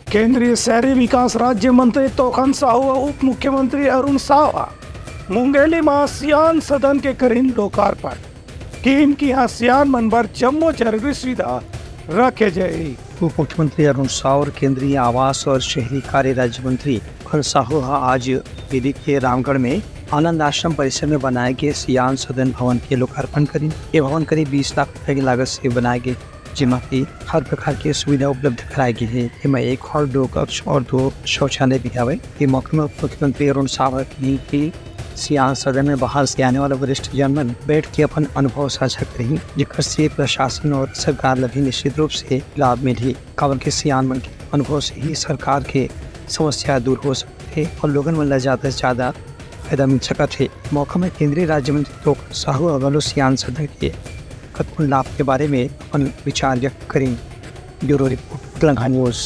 केंद्रीय शहरी विकास राज्य मंत्री तोखन साहू व उप मुख्यमंत्री अरुण सावा मुंगेली में सियान सदन के करीन लोकार्पण टीम की यहाँ सियान मनभर जम्मो जरूरी सुविधा रखे जाए। उप मुख्यमंत्री अरुण साव और केंद्रीय आवास और शहरी कार्य राज्य मंत्री तोखन साहू आज दिल्ली के रामगढ़ में आनंद आश्रम परिसर में बनाए गए सियान सदन भवन के लोकार्पण करें। ये भवन करीब 20 लाख रुपए की लागत से बनाए गए, जिसमें की हर प्रकार की सुविधा उपलब्ध कराई गई है। इसमें 1 हॉल, 2 कक्ष और 2 शौचालय भी है। ये मौके में मुख्यमंत्री अरुण साव ने की सियान सदन में बाहर से आने वाले वरिष्ठ जनमन बैठ के अपन अनुभव साझा करी, जिससे से प्रशासन और सरकार लगी निश्चित रूप से लाभ मिली। कावन के सियान मन के अनुभव से ही सरकार के समस्या दूर हो सकते है और लोगों में ज्यादा से ज्यादा फायदा मिल सका थे। मौका में केंद्रीय राज्य मंत्री तोखन साहू अगलो सियान सदन के कतकुल लाभ के बारे में अपन विचार व्यक्त करें। Bureau report Telangana news.